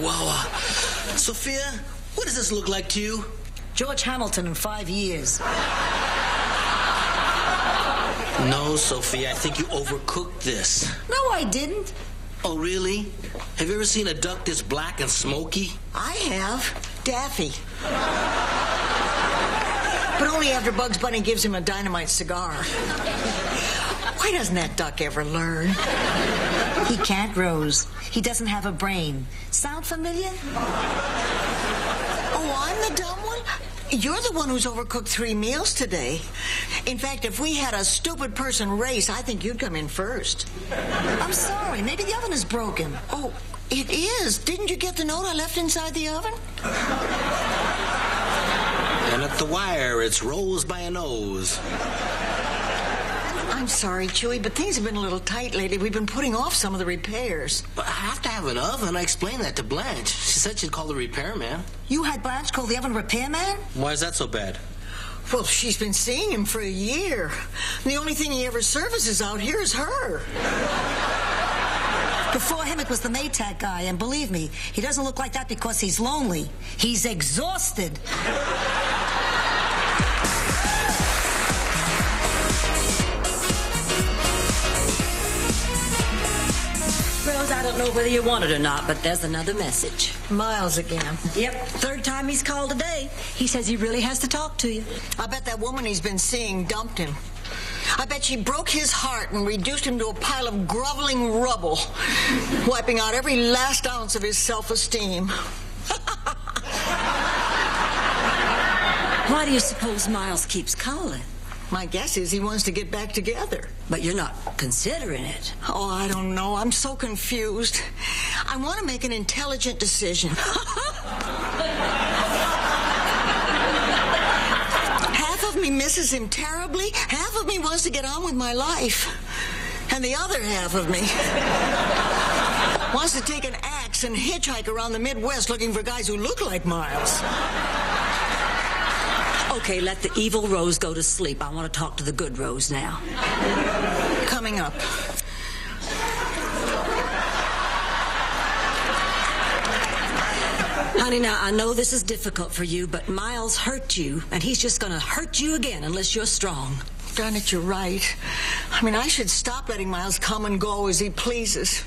Wow. Sophia, what does this look like to you? George Hamilton in 5 years. No, Sophia, I think you overcooked this. No, I didn't. Oh, really? Have you ever seen a duck this black and smoky? I have. Daffy. But only after Bugs Bunny gives him a dynamite cigar. Why doesn't that duck ever learn? He can't, Rose. He doesn't have a brain. Sound familiar? Oh, I'm the dumb one? You're the one who's overcooked 3 meals today. In fact, if we had a stupid person race, I think you'd come in first. I'm sorry. Maybe the oven is broken. Oh, it is. Didn't you get the note I left inside the oven? And at the wire, it's Rose by a nose. I'm sorry, Chewy, but things have been a little tight lately. We've been putting off some of the repairs. But I have to have an oven. I explained that to Blanche. She said she'd call the repairman. You had Blanche call the oven repairman? Why is that so bad? Well, she's been seeing him for a year. The only thing he ever services out here is her. Before him, it was the Maytag guy, and believe me, he doesn't look like that because he's lonely. He's exhausted. Rose, I don't know whether you want it or not, but there's another message. Miles again. Yep, 3rd time he's called today. He says he really has to talk to you. I bet that woman he's been seeing dumped him. I bet she broke his heart and reduced him to a pile of groveling rubble, wiping out every last ounce of his self-esteem. Why do you suppose Miles keeps calling? My guess is he wants to get back together. But you're not considering it. Oh, I don't know. I'm so confused. I want to make an intelligent decision. Half of me misses him terribly. Half of me wants to get on with my life. And the other half of me wants to take an axe and hitchhike around the Midwest looking for guys who look like Miles. Okay, let the evil Rose go to sleep. I want to talk to the good Rose now. Coming up. Honey, now, I know this is difficult for you, but Miles hurt you, and he's just going to hurt you again unless you're strong. Darn it, you're right. I mean, I should stop letting Miles come and go as he pleases.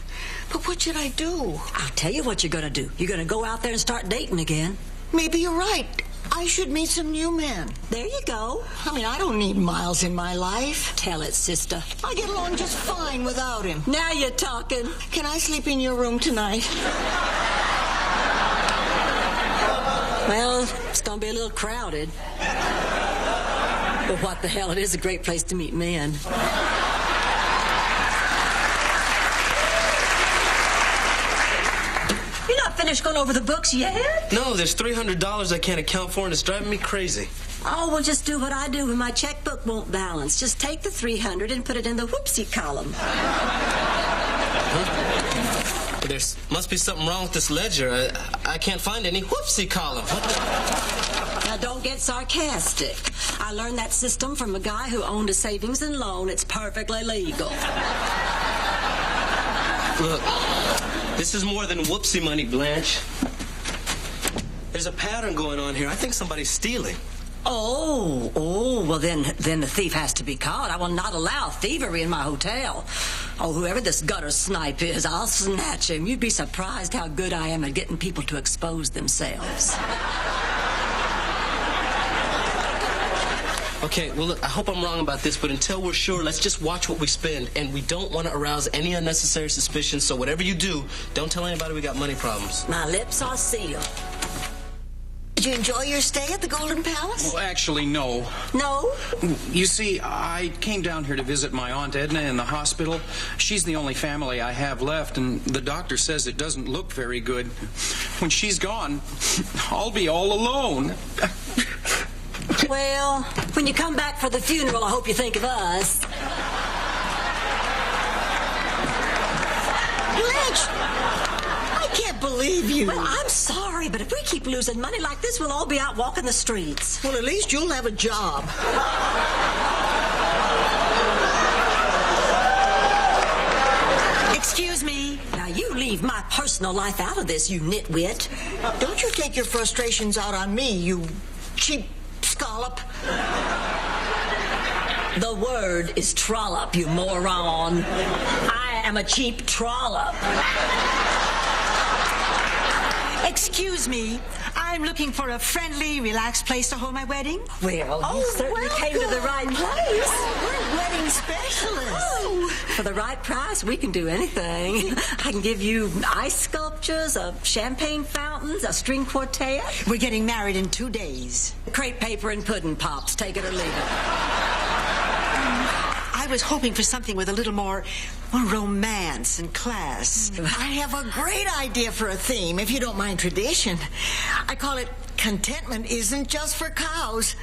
But what should I do? I'll tell you what you're going to do. You're going to go out there and start dating again. Maybe you're right. I should meet some new men. There you go. I mean, I don't need Miles in my life. Tell it, sister. I get along just fine without him. Now you're talking. Can I sleep in your room tonight? Well, it's going to be a little crowded. But what the hell, it is a great place to meet men. You're not finished going over the books yet? No, there's $300 I can't account for, and it's driving me crazy. Oh, well, just do what I do when my checkbook won't balance. Just take the $300 and put it in the whoopsie column. There must be something wrong with this ledger. I can't find any whoopsie column. Now, don't get sarcastic. I learned that system from a guy who owned a savings and loan. It's perfectly legal. Look, this is more than whoopsie money, Blanche. There's a pattern going on here. I think somebody's stealing. Oh, well, then the thief has to be caught. I will not allow thievery in my hotel. Oh, whoever this gutter snipe is, I'll snatch him. You'd be surprised how good I am at getting people to expose themselves. Okay, well, look, I hope I'm wrong about this, but until we're sure, let's just watch what we spend, and we don't want to arouse any unnecessary suspicion, so whatever you do, don't tell anybody we got money problems. My lips are sealed. Did you enjoy your stay at the Golden Palace? Well, actually, no. No? You see, I came down here to visit my Aunt Edna in the hospital. She's the only family I have left, and the doctor says it doesn't look very good. When she's gone, I'll be all alone. Well, when you come back for the funeral, I hope you think of us. Blanche! I can't believe you. Well, I'm sorry, but if we keep losing money like this, we'll all be out walking the streets. Well, at least you'll have a job. Excuse me. Now, you leave my personal personal life out of this, you nitwit. Don't you take your frustrations out on me, you cheap scallop. The word is trollop, you moron. I am a cheap trollop. Excuse me, I'm looking for a friendly, relaxed place to hold my wedding. Well, you certainly came to the right place. We're wedding specialists. For the right price, we can do anything. I can give you ice sculptures, champagne fountains, a string quartet. We're getting married in 2 days. Crepe paper and pudding pops, take it or leave it. I was hoping for something with a little more romance and class. I have a great idea for a theme, if you don't mind tradition. I call it Contentment Isn't Just for Cows.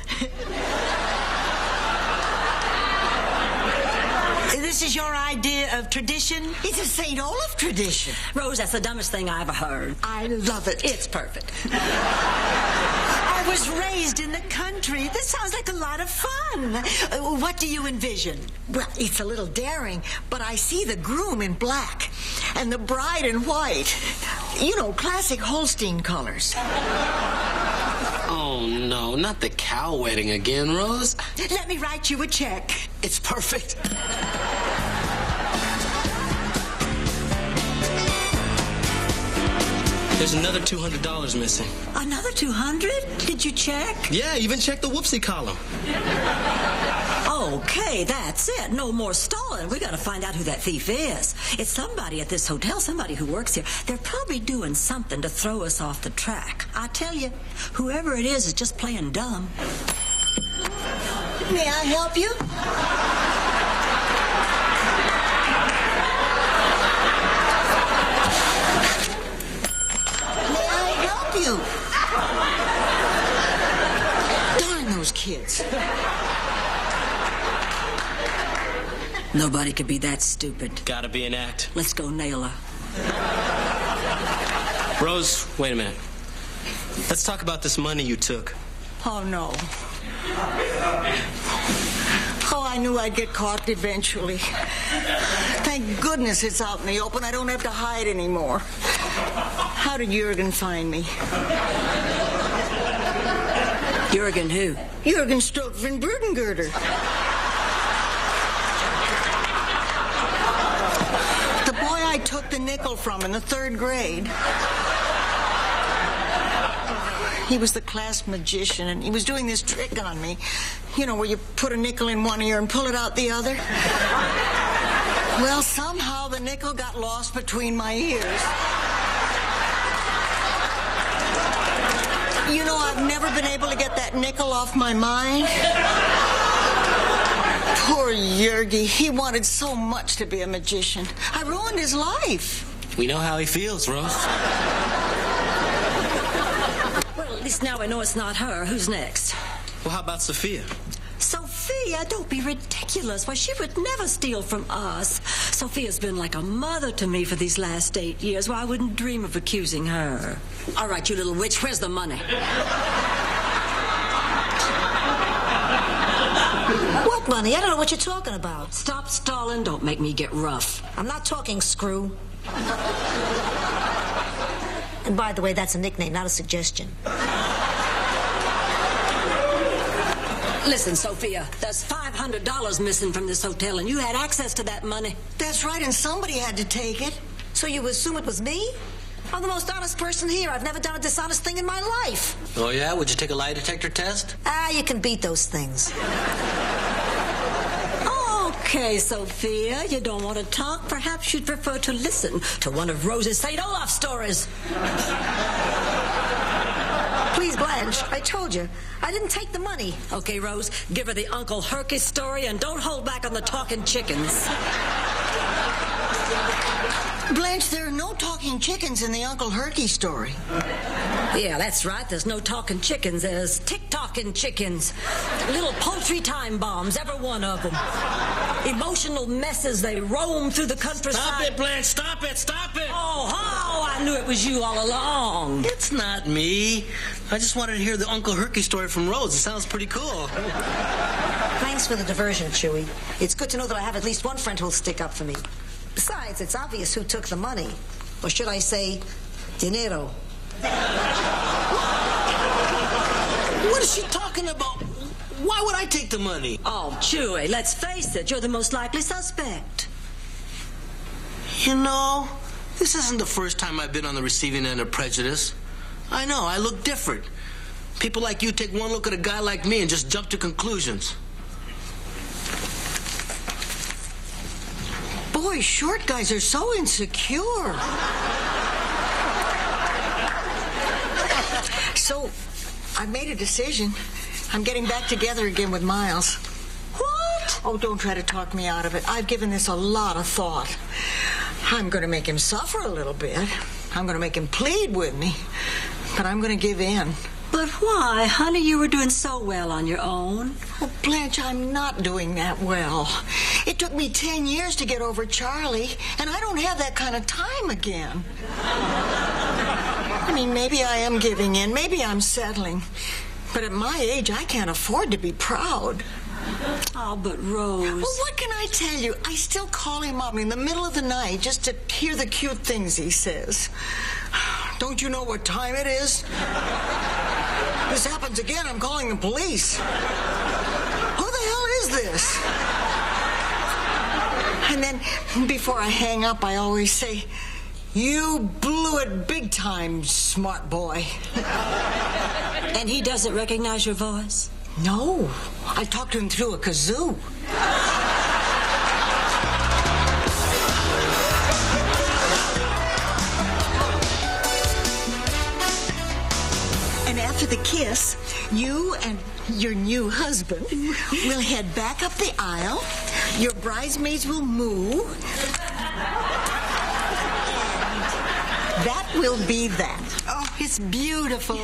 This is your idea of tradition? It's a St. Olaf tradition. Rose, that's the dumbest thing I ever heard. I love it. It's perfect. I was raised in the country. This sounds like a lot of fun. What do you envision? Well, it's a little daring, but I see the groom in black and the bride in white. You know, classic Holstein colors. Oh, no, not the cow wedding again, Rose. Let me write you a check. It's perfect. There's another $200 missing. Another 200? Did you check? Yeah, even check the whoopsie column. Okay, that's it. No more stalling. We gotta find out who that thief is. It's somebody at this hotel, somebody who works here. They're probably doing something to throw us off the track. I tell you, whoever it is just playing dumb. May I help you? May I help you? Darn those kids. Nobody could be that stupid. Gotta be an act. Let's go nail her. Rose, wait a minute. Let's talk about this money you took. Oh, no. Oh, I knew I'd get caught eventually. Thank goodness it's out in the open. I don't have to hide anymore. How did Jurgen find me? Jurgen who? Jurgen Stockven Brudengurter. The boy I took the nickel from in the 3rd grade. He was the class magician, and he was doing this trick on me. You know, where you put a nickel in one ear and pull it out the other. Well, somehow the nickel got lost between my ears. You know, I've never been able to get that nickel off my mind. Poor Jurgie. He wanted so much to be a magician. I ruined his life. We know how he feels, Rose. Well, at least now we know it's not her. Who's next? Well, how about Sophia? Sophia, don't be ridiculous. Why, she would never steal from us. Sophia's been like a mother to me for these last 8 years. Why, I wouldn't dream of accusing her. All right, you little witch, where's the money? What money? I don't know what you're talking about. Stop stalling. Don't make me get rough. I'm not talking screw. And by the way, that's a nickname, not a suggestion. Listen, Sophia, there's $500 missing from this hotel, and you had access to that money. That's right, and somebody had to take it. So you assume it was me? I'm the most honest person here. I've never done a dishonest thing in my life. Oh, yeah? Would you take a lie detector test? You can beat those things. Okay, Sophia, you don't want to talk. Perhaps you'd prefer to listen to one of Rose's St. Olaf stories. Please, Blanche, I told you. I didn't take the money. Okay, Rose, give her the Uncle Herky story and don't hold back on the talking chickens. Blanche, there are no talking chickens in the Uncle Herky story. Yeah, that's right. There's no talking chickens. There's tick-tocking chickens. Little poultry time bombs, every one of them. Emotional messes, they roam through the countryside. Stop it, Blanche. Stop it. Stop it. Oh, I knew it was you all along. It's not me. I just wanted to hear the Uncle Herky story from Rose. It sounds pretty cool. Thanks for the diversion, Chewie. It's good to know that I have at least one friend who'll stick up for me. Besides, it's obvious who took the money. Or should I say, dinero? What is she talking about? Why would I take the money? Oh, Chewy, let's face it. You're the most likely suspect. You know, this isn't the first time I've been on the receiving end of prejudice. I know, I look different. People like you take one look at a guy like me and just jump to conclusions. Boy, short guys are so insecure. So, I've made a decision. I'm getting back together again with Miles. What? Oh, don't try to talk me out of it. I've given this a lot of thought. I'm going to make him suffer a little bit. I'm going to make him plead with me. But I'm going to give in. But why? Honey, you were doing so well on your own. Oh, Blanche, I'm not doing that well. It took me 10 years to get over Charlie, and I don't have that kind of time again. I mean, maybe I am giving in. Maybe I'm settling. But at my age, I can't afford to be proud. Oh, but Rose... Well, what can I tell you? I still call him up in the middle of the night just to hear the cute things he says. Don't you know what time it is? This happens again, I'm calling the police. Who the hell is this? And then, before I hang up, I always say, "You blew it big time, smart boy." And he doesn't recognize your voice? No, I talked to him through a kazoo. And after the kiss, you and your new husband will head back up the aisle. Your bridesmaids will move. That will be that. Oh, it's beautiful.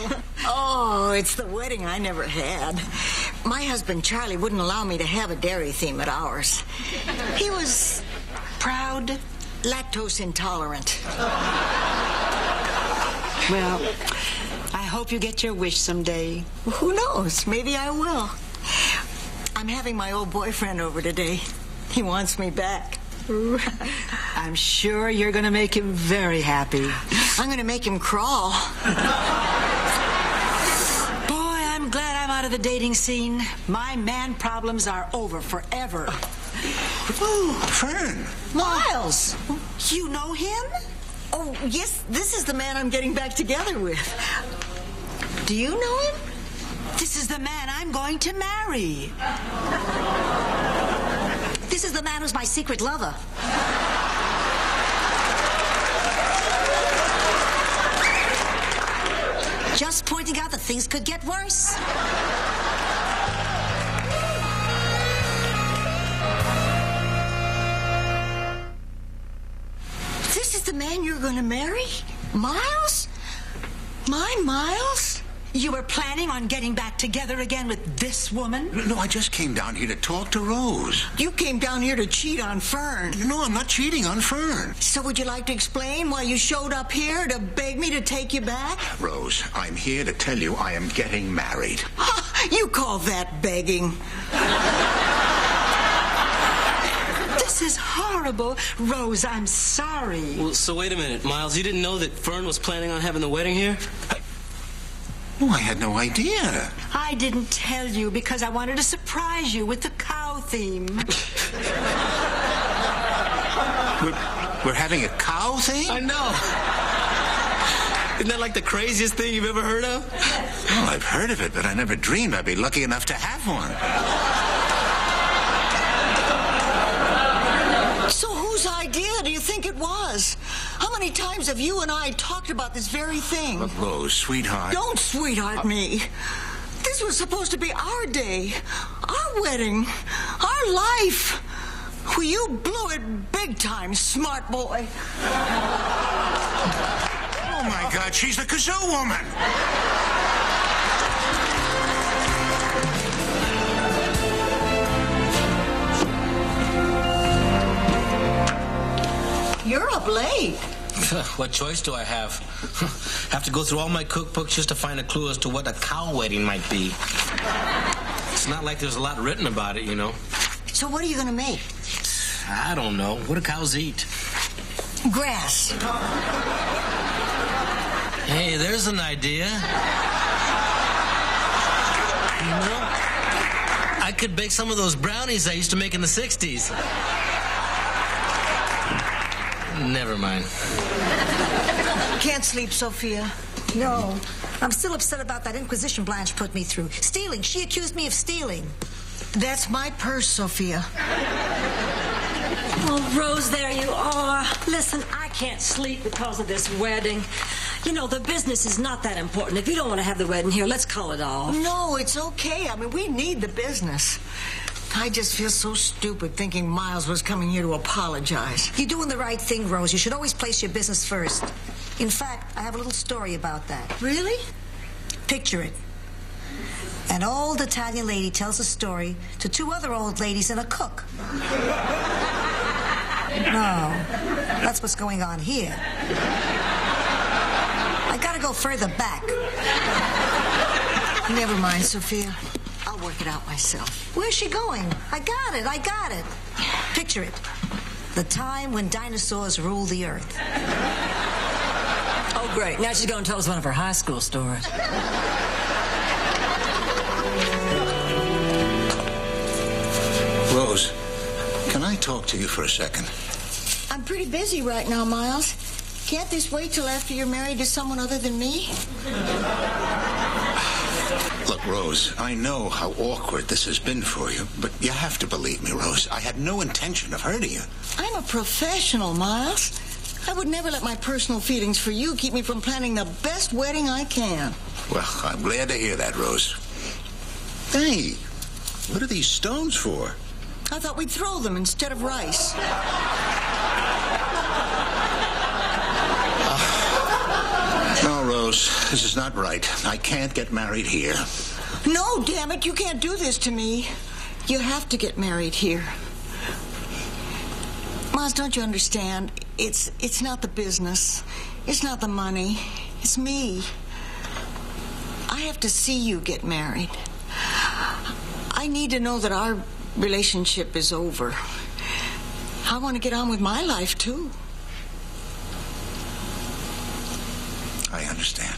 Oh, it's the wedding I never had. My husband, Charlie, wouldn't allow me to have a dairy theme at ours. He was Proud? lactose intolerant. Well, I hope you get your wish someday. Who knows? Maybe I will. I'm having my old boyfriend over today. He wants me back. I'm sure you're going to make him very happy. I'm going to make him crawl. Boy, I'm glad I'm out of the dating scene. My man problems are over forever. Oh, Fern. Miles! You know him? Oh, yes, this is the man I'm getting back together with. Do you know him? This is the man I'm going to marry. This is the man who's my secret lover. Just pointing out that things could get worse. This is the man you're going to marry? Miles? My Miles? You were planning on getting back together again with this woman? No, I just came down here to talk to Rose. You came down here to cheat on Fern. No, I'm not cheating on Fern. So would you like to explain why you showed up here to beg me to take you back? Rose, I'm here to tell you I am getting married. You call that begging? This is horrible. Rose, I'm sorry. Well, so wait a minute, Miles. You didn't know that Fern was planning on having the wedding here? Oh, I had no idea. I didn't tell you because I wanted to surprise you with the cow theme. We're having a cow thing? I know. Isn't that like the craziest thing you've ever heard of? Well, I've heard of it, but I never dreamed I'd be lucky enough to have one. So whose idea do you think it was? How many times have you and I talked about this very thing? But Rose, sweetheart. Don't sweetheart me. This was supposed to be our day, our wedding, our life. Well, you blew it big time, smart boy. Oh, my God, she's the kazoo woman. You're up late. What choice do I have? Have to go through all my cookbooks just to find a clue as to what a cow wedding might be. It's not like there's a lot written about it, you know. So what are you going to make? I don't know. What do cows eat? Grass. Hey, there's an idea. You know, I could bake some of those brownies I used to make in the 60s. Never mind. Can't sleep, Sophia. No. I'm still upset about that inquisition Blanche put me through. Stealing. She accused me of stealing. That's my purse, Sophia. Oh, Rose, there you are. Listen, I can't sleep because of this wedding. You know, the business is not that important. If you don't want to have the wedding here, let's call it off. No, it's okay. I mean, we need the business. I just feel so stupid thinking Miles was coming here to apologize. You're doing the right thing, Rose. You should always place your business first. In fact, I have a little story about that. Really? Picture it. An old Italian lady tells a story to two other old ladies and a cook. No, that's what's going on here. I gotta go further back. Never mind, Sophia. I'll work it out myself. Where's she going? I got it. Picture it. The time when dinosaurs ruled the earth. Oh, great. Now she's going to tell us one of her high school stories. Rose, can I talk to you for a second? I'm pretty busy right now, Miles. Can't this wait till after you're married to someone other than me? Look, Rose, I know how awkward this has been for you, but you have to believe me, Rose. I had no intention of hurting you. I'm a professional, Miles. I would never let my personal feelings for you keep me from planning the best wedding I can. Well, I'm glad to hear that, Rose. Hey, what are these stones for? I thought we'd throw them instead of rice. No, Rose, this is not right. I can't get married here. No, damn it, you can't do this to me. You have to get married here. Miles, don't you understand? It's not the business. It's not the money. It's me. I have to see you get married. I need to know that our relationship is over. I want to get on with my life, too. I understand.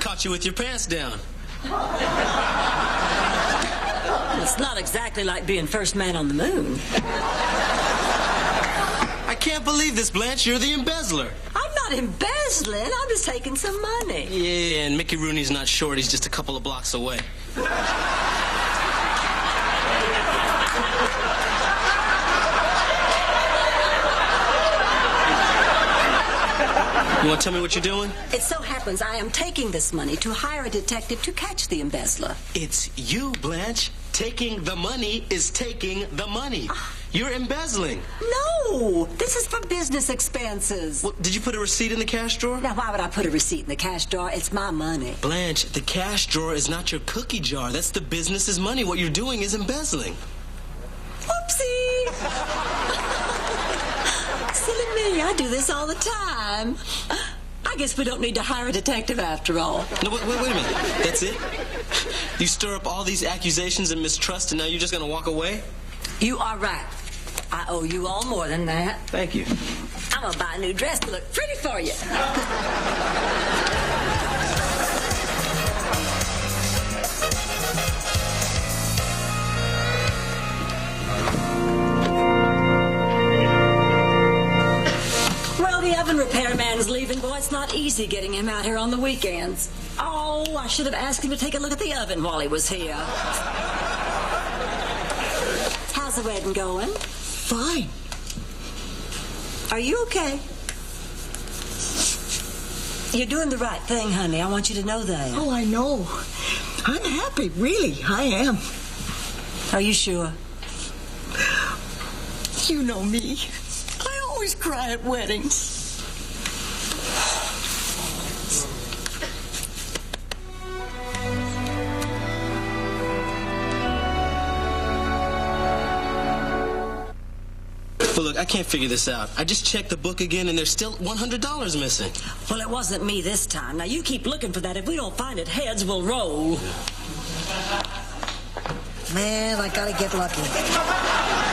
Caught you with your pants down. It's not exactly like being first man on the moon. I can't believe this, Blanche. You're the embezzler. I'm not embezzling. I'm just taking some money. Yeah, and Mickey Rooney's not short. He's just a couple of blocks away. You want to tell me what you're doing? It so happens I am taking this money to hire a detective to catch the embezzler. It's you, Blanche. Taking the money is taking the money. You're embezzling. No, this is for business expenses. Well, did you put a receipt in the cash drawer? Now, why would I put a receipt in the cash drawer? It's my money. Blanche, the cash drawer is not your cookie jar. That's the business's money. What you're doing is embezzling. Whoopsie! Silly me, I do this all the time. I guess we don't need to hire a detective after all. No, wait a minute. That's it? You stir up all these accusations and mistrust, and now you're just going to walk away? You are right. I owe you all more than that. Thank you. I'm going to buy a new dress to look pretty for you. Well, the oven repairman's leaving. Boy, it's not easy getting him out here on the weekends. Oh, I should have asked him to take a look at the oven while he was here. How's the wedding going? Fine. Are you okay? You're doing the right thing, honey. I want you to know that. Oh, I know. I'm happy, really. I am. Are you sure? You know me. I always cry at weddings. Look, I can't figure this out. I just checked the book again, and there's still $100 missing. Well, it wasn't me this time. Now, you keep looking for that. If we don't find it, heads will roll. Man, I gotta get lucky.